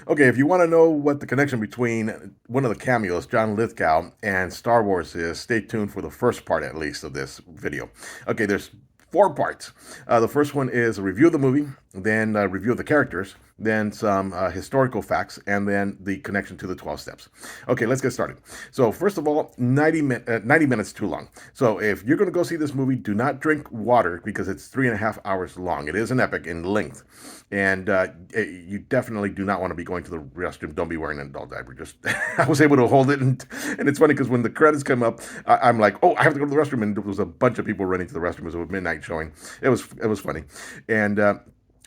Okay, if you want to know what the connection between one of the cameos, John Lithgow, and Star Wars is, stay tuned for the first part, at least, of this video. Okay, there's four parts. The first one is a review of the movie, then a review of the characters, then some historical facts, and then the connection to the 12 steps. Okay, let's get started. So, first of all, 90 minutes too long. So, if you're going to go see this movie, do not drink water because it's 3.5 hours long. It is an epic in length. And you definitely do not want to be going to the restroom. Don't be wearing an adult diaper. Just I was able to hold it, and it's funny because when the credits come up, I'm like, oh, I have to go to the restroom, and there was a bunch of people running to the restroom. It was a midnight showing. It was funny, and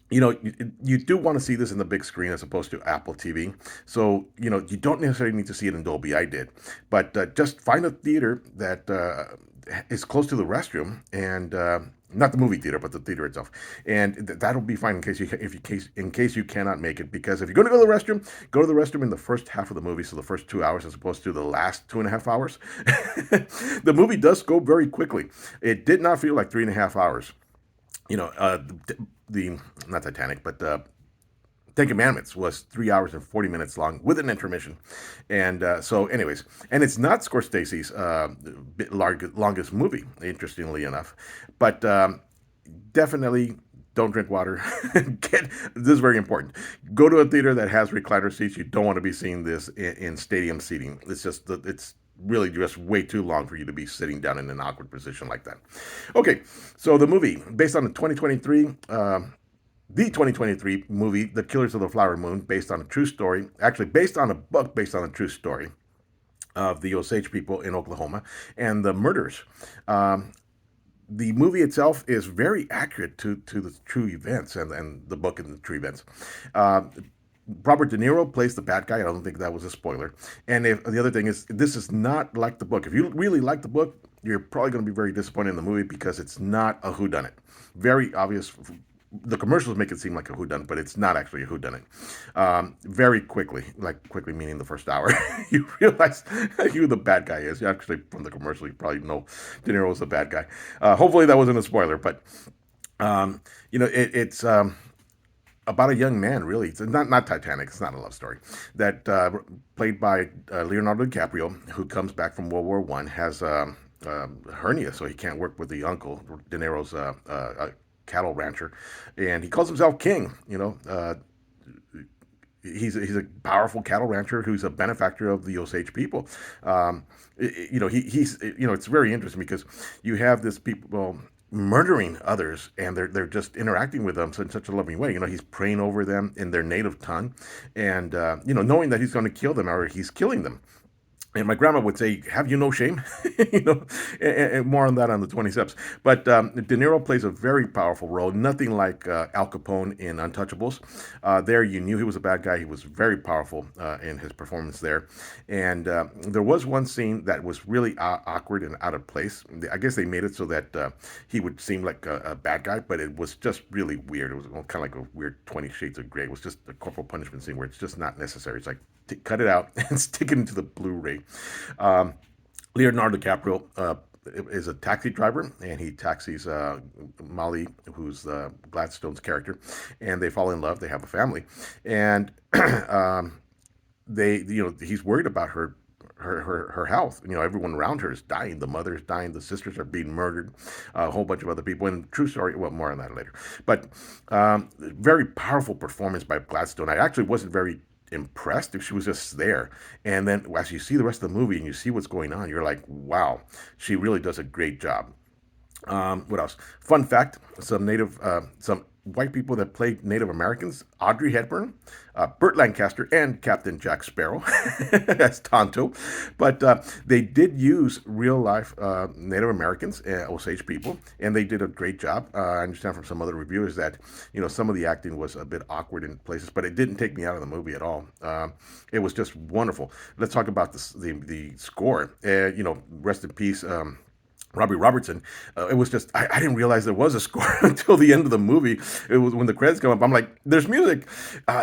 you do want to see this in the big screen as opposed to Apple TV. So, you don't necessarily need to see it in Dolby. I did. But just find a theater that is close to the restroom and. Not the movie theater, but the theater itself, and that'll be fine in case you cannot make it. Because if you're going to go to the restroom in the first half of the movie, so the first 2 hours as opposed to the last 2.5 hours. The movie does go very quickly. It did not feel like 3.5 hours. The not Titanic, but Ten Commandments was 3 hours and 40 minutes long with an intermission, and anyways, and it's not Scorsese's longest movie, interestingly enough, but definitely don't drink water. This is very important. Go to a theater that has recliner seats. You don't want to be seeing this in stadium seating. It's really just way too long for you to be sitting down in an awkward position like that. Okay, so the movie based on the 2023 movie, The Killers of the Flower Moon, based on a true story, actually based on a book based on a true story of the Osage people in Oklahoma and the murders. The movie itself is very accurate to the true events and the book and the true events. Uh, Robert De Niro plays the bad guy. I don't think that was a spoiler. And the other thing is, this is not like the book. If you really like the book, you're probably going to be very disappointed in the movie because it's not a whodunit. Very obvious. The commercials make it seem like a whodunit, but it's not actually a whodunit. Very quickly, like quickly meaning the first hour, you realize who the bad guy is. Actually, from the commercial, you probably know De Niro was the bad guy. Hopefully, that wasn't a spoiler, but it's about a young man, really. It's not Titanic. It's not a love story. That played by Leonardo DiCaprio, who comes back from World War I, has hernia, so he can't work with the uncle, De Niro's cattle rancher, and he calls himself king. He's a powerful cattle rancher who's a benefactor of the Osage people. He's it's very interesting because you have this people murdering others, and they're just interacting with them in such a loving way. He's praying over them in their native tongue, and knowing that he's going to kill them or he's killing them. And my grandma would say, "Have you no shame?" And more on that on the 20 steps. But De Niro plays a very powerful role, nothing like Al Capone in Untouchables. There, you knew he was a bad guy. He was very powerful in his performance there. And there was one scene that was really awkward and out of place. I guess they made it so that he would seem like a bad guy, but it was just really weird. It was kind of like a weird 20 Shades of Grey. It was just a corporal punishment scene where it's just not necessary. It's like, cut it out and stick it into the Blu-ray. Um, Leonardo DiCaprio is a taxi driver, and he taxis Molly, who's Gladstone's character, and they fall in love. They have a family, and he's worried about her health. Everyone around her is dying. The mother is dying. The sisters are being murdered. A whole bunch of other people. And true story. Well, more on that later. But very powerful performance by Gladstone. I actually wasn't very impressed if she was just there. And then as you see the rest of the movie and you see what's going on, you're like, wow, she really does a great job. What else? Fun fact: some white people that played Native Americans: Audrey Hepburn, Burt Lancaster, and Captain Jack Sparrow as Tonto. But they did use real life Native Americans, Osage people, and they did a great job. I understand from some other reviewers that some of the acting was a bit awkward in places, but it didn't take me out of the movie at all. It was just wonderful. Let's talk about the score. Rest in peace. Robbie Robertson. It was just I didn't realize there was a score until the end of the movie. It was when the credits come up. I'm like, "There's music."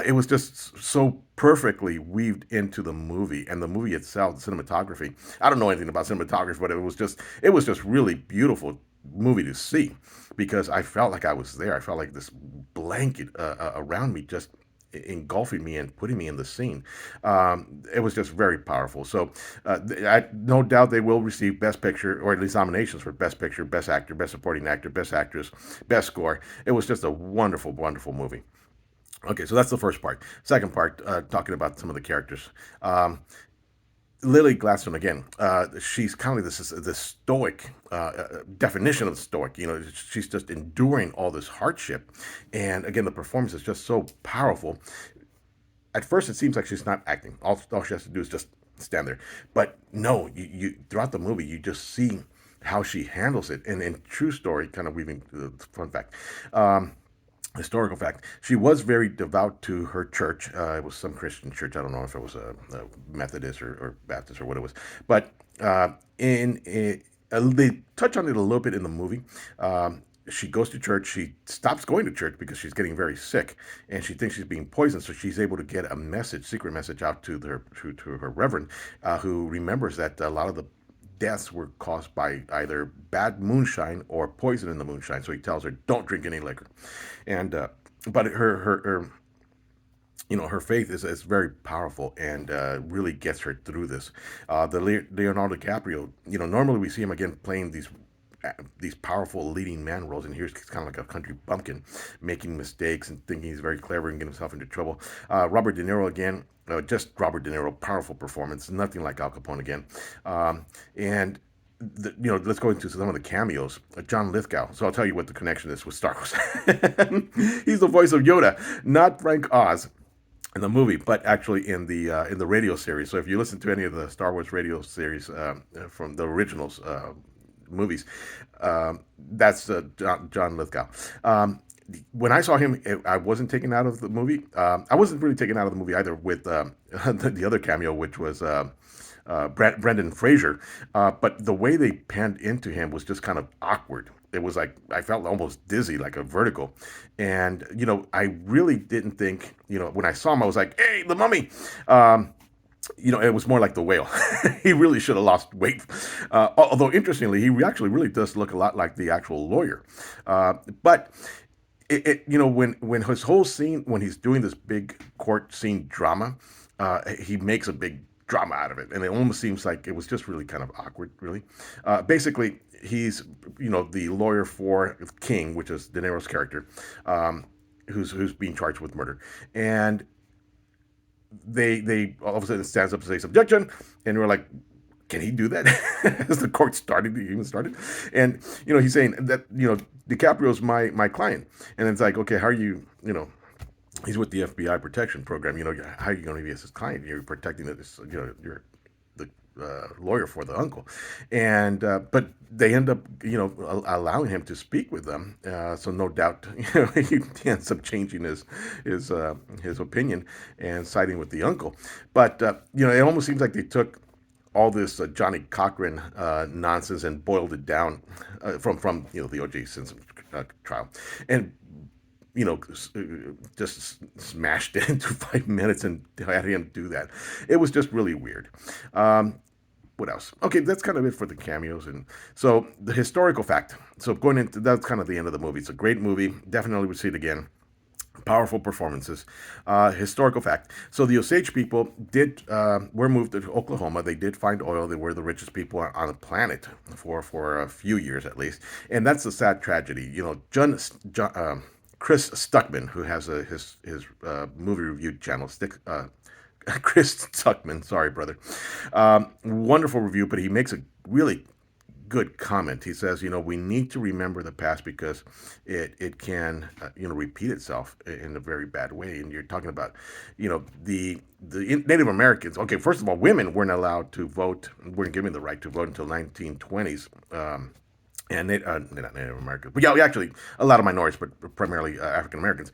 It was just so perfectly weaved into the movie and the movie itself, the cinematography. I don't know anything about cinematography, but it was just really beautiful movie to see because I felt like I was there. I felt like this blanket around me just engulfing me and putting me in the scene. It was just very powerful. So, no doubt they will receive Best Picture, or at least nominations for Best Picture, Best Actor, Best Supporting Actor, Best Actress, Best Score. It was just a wonderful, wonderful movie. Okay, so that's the first part. Second part, talking about some of the characters. Um, Lily Gladstone again. She's kind of this stoic definition of stoic. She's just enduring all this hardship, and again, the performance is just so powerful. At first, it seems like she's not acting. All she has to do is just stand there. But no, you throughout the movie, you just see how she handles it. And in true story, kind of weaving the fun fact. Historical fact. She was very devout to her church. It was some Christian church. I don't know if it was a Methodist or Baptist or what it was. But they touch on it a little bit in the movie. She goes to church. She stops going to church because she's getting very sick, and she thinks she's being poisoned. So she's able to get a message, secret message, out to her reverend, who remembers that a lot of the deaths were caused by either bad moonshine or poison in the moonshine. So he tells her, "Don't drink any liquor," and but her faith is very powerful, and really gets her through this. Leonardo DiCaprio, normally we see him again playing these powerful leading man roles, and here's kind of like a country bumpkin, making mistakes and thinking he's very clever and getting himself into trouble. Robert De Niro again, just Robert De Niro, powerful performance, nothing like Al Capone again. And let's go into some of the cameos. John Lithgow. So I'll tell you what the connection is with Star Wars. He's the voice of Yoda, not Frank Oz in the movie, but actually in the radio series. So if you listen to any of the Star Wars radio series from the originals movies, that's John Lithgow. When I saw him, I wasn't taken out of the movie. I wasn't really taken out of the movie either with the other cameo, which was Brendan Fraser. But the way they panned into him was just kind of awkward. It was like I felt almost dizzy, like a vertigo. And I really didn't think, when I saw him, I was like, "Hey, the mummy." It was more like the whale. He really should have lost weight. Although, interestingly, he actually really does look a lot like the actual lawyer. But when his whole scene, when he's doing this big court scene drama, he makes a big drama out of it, and it almost seems like it was just really kind of awkward. Really, basically, he's the lawyer for King, which is De Niro's character, who's being charged with murder, and they all of a sudden stands up and says objection, and we're like, can he do that? As the court even started, and he's saying that DiCaprio's my client, and it's like, okay, how are you he's with the FBI protection program, how are you going to be his client? You're protecting this, you're the lawyer for the uncle, and but they end up allowing him to speak with them, so no doubt he ends up changing his opinion and siding with the uncle. But it almost seems like they took all this Johnny Cochran nonsense and boiled it down from the O.J. Simpson trial, and just smashed it into 5 minutes and had him do that. It was just really weird. What else? Okay, that's kind of it for the cameos. And so the historical fact. So going into that's kind of the end of the movie. It's a great movie. Definitely would see it again. Powerful performances. Historical fact. So the Osage people were moved to Oklahoma. They did find oil. They were the richest people on the planet for a few years at least. And that's a sad tragedy. Chris Stuckmann, who has his movie review channel, Chris Stuckmann, sorry, brother. Wonderful review, but he makes a really good comment. He says, we need to remember the past because it can, repeat itself in a very bad way. And you're talking about, the Native Americans. Okay, first of all, women weren't allowed to vote, weren't given the right to vote until 1920s. And not Native Americans, but yeah, actually a lot of minorities, but primarily African Americans,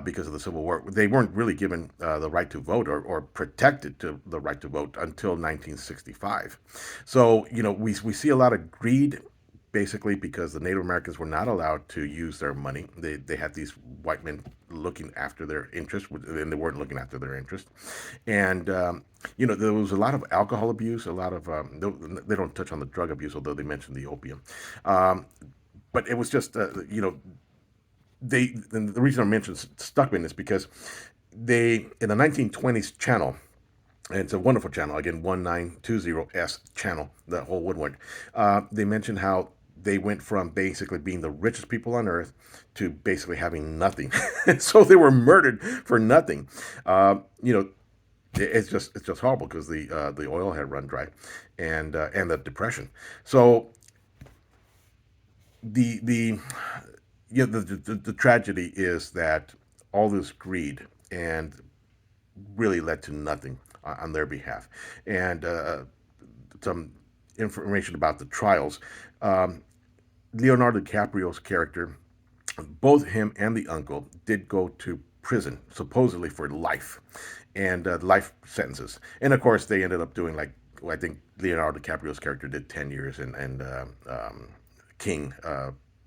because of the Civil War, they weren't really given the right to vote or protected to the right to vote until 1965. So we see a lot of greed, basically because the Native Americans were not allowed to use their money. They had these white men looking after their interest, and they weren't looking after their interest. And there was a lot of alcohol abuse, a lot of they don't touch on the drug abuse, although they mentioned the opium. But it was just the reason I mentioned Stuckman is because they in the 1920s channel, and it's a wonderful channel again, 1920S channel, the whole woodwork. They mentioned how they went from basically being the richest people on earth to basically having nothing. So they were murdered for nothing. You know, it's just horrible because the oil had run dry, and the depression. So the yeah, the tragedy is that all this greed and really led to nothing on their behalf. And some information about the trials. Um, Leonardo DiCaprio's character, both him and the uncle, did go to prison, supposedly for life, and life sentences. And of course, they ended up doing like, well, I think Leonardo DiCaprio's character did 10 years, and King,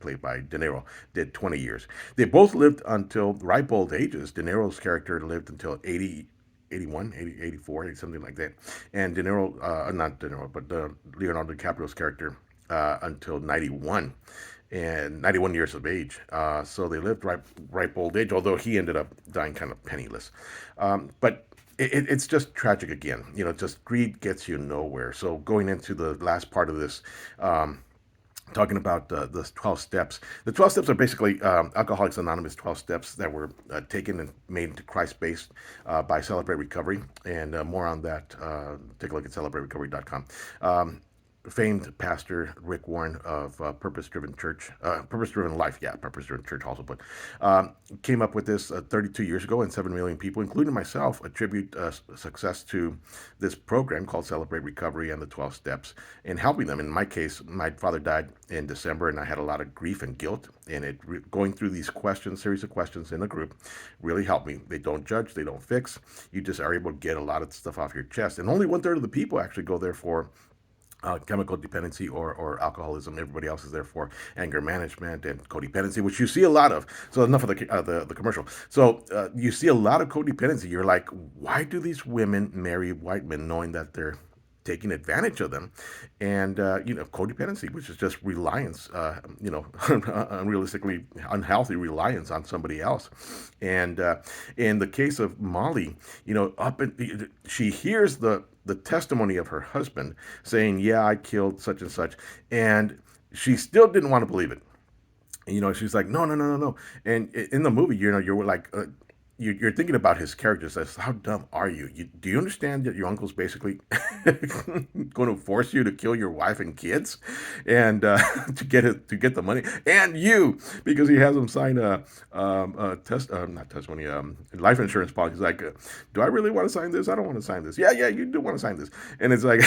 played by De Niro, did 20 years. They both lived until ripe old ages. De Niro's character lived until 80, 81, 80, 84, something like that. And De Niro, not De Niro, but Leonardo DiCaprio's character until 91 and 91 years of age. So they lived ripe old age, although he ended up dying kind of penniless. But it's just tragic again. Just greed gets you nowhere. So going into the last part of this, talking about the 12 steps. The 12 steps are basically Alcoholics Anonymous 12 steps that were taken and made into Christ based by Celebrate Recovery. And more on that, take a look at celebraterecovery.com. Famed pastor Rick Warren of Purpose Driven Church, Purpose Driven Life, yeah, Purpose Driven Church also, but came up with this 32 years ago, and 7 million people, including myself, attribute success to this program called Celebrate Recovery and the 12 Steps, and helping them. In my case, my father died in December, and I had a lot of grief and guilt, and going through these questions, series of questions in a group, really helped me. They don't judge, they don't fix. You just are able to get a lot of stuff off your chest, and only 1/3 of the people actually go there for chemical dependency or alcoholism. Everybody else is there for anger management and codependency, which you see a lot of. So enough of the commercial. So you see a lot of codependency. You're like, why do these women marry white men knowing that they're taking advantage of them? And codependency, which is just reliance, unrealistically unhealthy reliance on somebody else. And in the case of Molly, she hears the testimony of her husband saying, yeah, I killed such and such, and she still didn't want to believe it. She's like, no, no, no, no, no. And in the movie, you're like, you're thinking about his character. Says, how dumb are you? Do you understand that your uncle's basically going to force you to kill your wife and kids, and to get the money, and you, because he has them sign a not testimony, life insurance policy. He's like, do I really want to sign this? I don't want to sign this. Yeah, yeah, you do want to sign this, and it's like.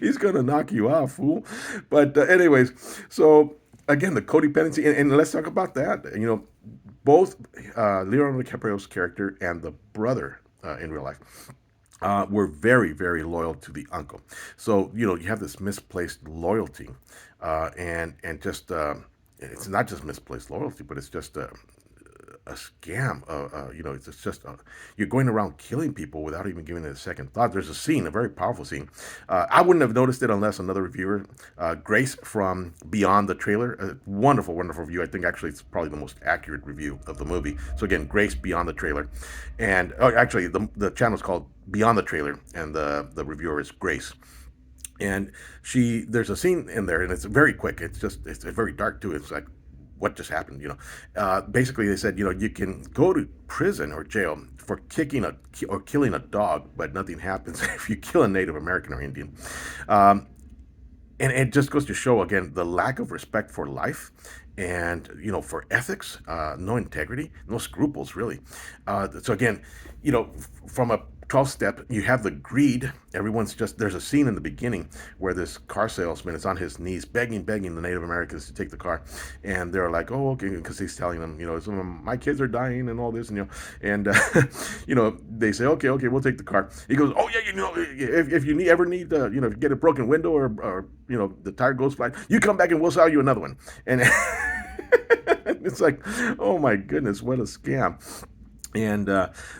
He's gonna knock you off, fool. But anyways, so again, the codependency, and let's talk about that. Both Leonardo DiCaprio's character and the brother in real life were very, very loyal to the uncle. So you have this misplaced loyalty, and just it's not just misplaced loyalty, but it's just a scam. It's just you're going around killing people without even giving it a second thought. There's a scene, a very powerful scene. I wouldn't have noticed it unless another reviewer, Grace from Beyond the Trailer, a wonderful, wonderful review. I think actually it's probably the most accurate review of the movie. So again, Grace Beyond the Trailer, and actually the channel is called Beyond the Trailer, and the reviewer is Grace. And there's a scene in there, and it's very quick. It's very dark too. It's like, what just happened? Basically they said, you can go to prison or jail for kicking or killing a dog, but nothing happens if you kill a Native American or Indian. And it just goes to show again the lack of respect for life, and for ethics, no integrity, no scruples, really. So again, from a 12 step, you have the greed. There's a scene in the beginning where this car salesman is on his knees begging the Native Americans to take the car, and they're like, oh, okay, because he's telling them, some of my kids are dying and all this, and they say, okay, we'll take the car. He goes, oh yeah, if you ever need if you get a broken window or the tire goes flat, you come back and we'll sell you another one. And it's like, oh my goodness, what a scam. And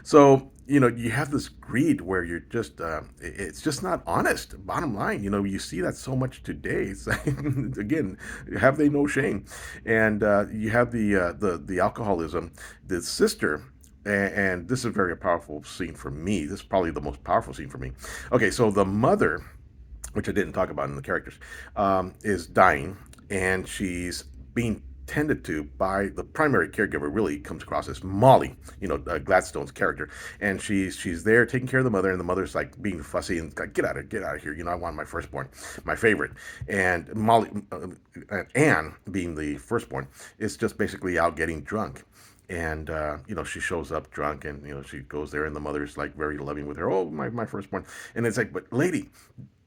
so you have this greed where you're just it's just not honest. Bottom line, you see that so much today. It's like, again, have they no shame? And you have the alcoholism. The sister And this is a very powerful scene for me. This is probably the most powerful scene for me. Okay, so the mother, which I didn't talk about in the characters, is dying, and she's being tended to by the primary caregiver. Really comes across as Molly, Gladstone's character, and she's there taking care of the mother, and the mother's like being fussy and like, get out of here. I want my firstborn, my favorite, and Molly, Anne, being the firstborn, is just basically out getting drunk. And she shows up drunk, and she goes there, and the mother's like very loving with her. Oh, my firstborn. And it's like, but lady,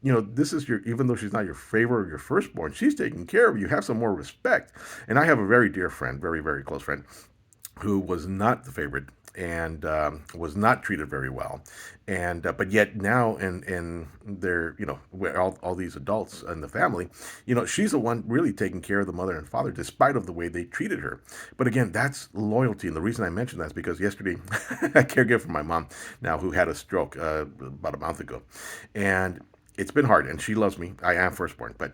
this is your, even though she's not your favorite or your firstborn, she's taking care of you. Have some more respect. And I have a very dear friend, very, very close friend, who was not the favorite and was not treated very well. And but yet now, in their, where all these adults in the family, she's the one really taking care of the mother and father, despite of the way they treated her. But again, that's loyalty. And the reason I mention that is because yesterday I caregiver for my mom now, who had a stroke about a month ago, and it's been hard, and she loves me. I am firstborn, but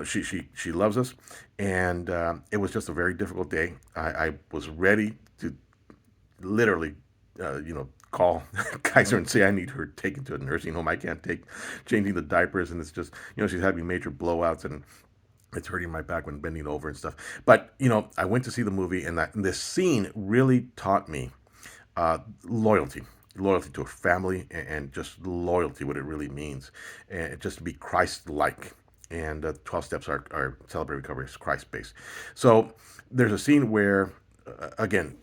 she loves us, and it was just a very difficult day. I was ready to literally, call Kaiser and say I need her taken to a nursing home. I can't take changing the diapers, and it's just, she's having major blowouts, and it's hurting my back when bending over and stuff. But I went to see the movie, and this scene really taught me loyalty. Loyalty to a family, and just loyalty, what it really means, and just to be Christ-like. And 12 steps are Celebrate Recovery is Christ-based. So there's a scene where, again,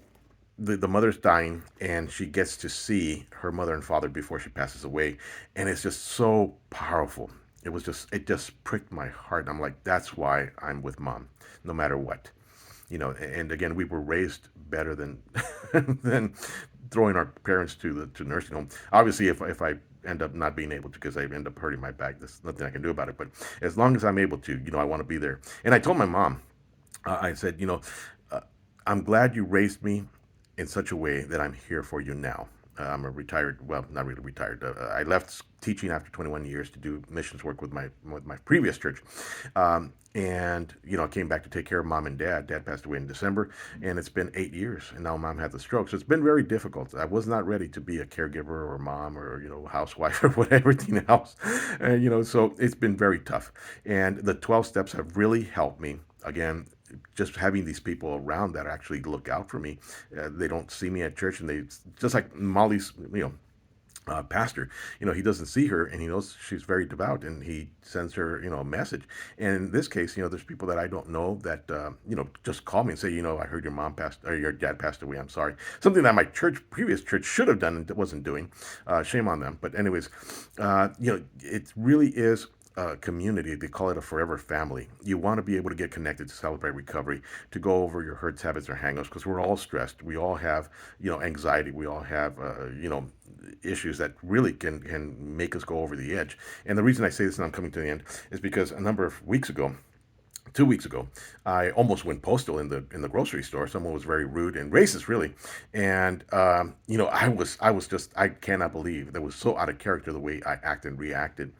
the mother's dying, and she gets to see her mother and father before she passes away, and it's just so powerful. It just pricked my heart. I'm like, that's why I'm with mom, no matter what. And again, we were raised better than than throwing our parents to nursing home. Obviously, if I end up not being able to, because I end up hurting my back, there's nothing I can do about it. But as long as I'm able to, I want to be there. And I told my mom, I said, uh, I'm glad you raised me in such a way that I'm here for you now. I'm a retired, well, not really retired. I left teaching after 21 years to do missions work with my previous church, and I came back to take care of mom and dad. Dad passed away in December, and it's been 8 years, and now mom had the stroke. So it's been very difficult. I was not ready to be a caregiver or mom or housewife or whatever, everything else, and so it's been very tough. And the 12 steps have really helped me. Again, just having these people around that actually look out for me. They don't see me at church, and they, just like Molly's, pastor, he doesn't see her, and he knows she's very devout, and he sends her, a message. And in this case, there's people that I don't know that, just call me and say, I heard your mom passed, or your dad passed away. I'm sorry. Something that my previous church should have done and wasn't doing. Shame on them. But anyways, it really is community. They call it a forever family. You want to be able to get connected to Celebrate Recovery, to go over your hurts, habits, or hangups, because we're all stressed. We all have, anxiety. We all have, issues that really can make us go over the edge. And the reason I say this, and I'm coming to the end, is because a number of weeks ago, 2 weeks ago, I almost went postal in the grocery store. Someone was very rude and racist, really, and I was just, I cannot believe that was so out of character the way I acted and reacted,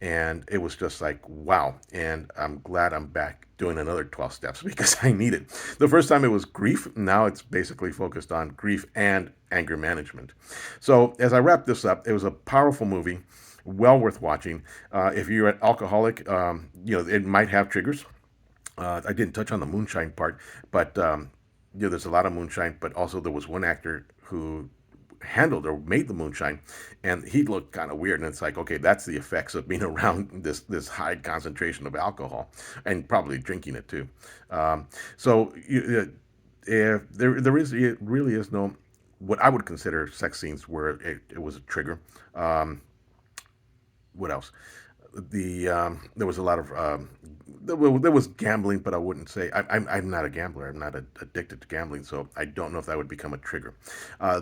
and it was just like, wow. And I'm glad I'm back doing another 12 steps because I need it. The first time it was grief. Now it's basically focused on grief and anger management. So as I wrap this up, it was a powerful movie, well worth watching. If you're an alcoholic, it might have triggers. I didn't touch on the moonshine part, but there's a lot of moonshine. But also there was one actor who handled or made the moonshine, and he looked kind of weird. And it's like, okay, that's the effects of being around this high concentration of alcohol, and probably drinking it too. So if there is, it really is no, what I would consider sex scenes where it was a trigger. What else? There was a lot of there was gambling, but I wouldn't say I'm not a gambler. I'm not addicted to gambling, so I don't know if that would become a trigger.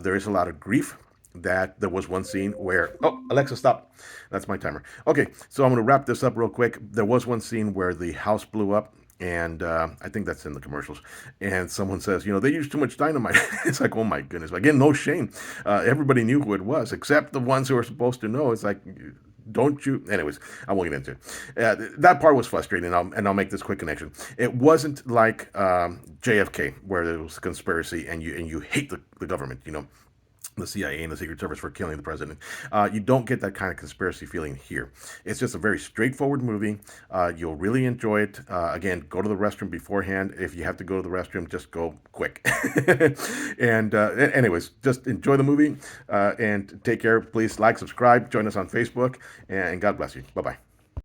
There is a lot of grief. That there was one scene where, oh, Alexa, stop. That's my timer. Okay, so I'm going to wrap this up real quick. There was one scene where the house blew up, and I think that's in the commercials. And someone says, they used too much dynamite. It's like, oh my goodness. Again, no shame. Everybody knew who it was, except the ones who were supposed to know. It's like, don't you? Anyways, I won't get into it. That part was frustrating, and I'll make this quick connection. It wasn't like JFK, where there was a conspiracy, and you hate the government. the CIA and the Secret Service for killing the president. You don't get that kind of conspiracy feeling here. It's just a very straightforward movie. You'll really enjoy it. Again, go to the restroom beforehand. If you have to go to the restroom, just go quick. And anyways, just enjoy the movie and take care. Please like, subscribe, join us on Facebook, and God bless you. Bye bye.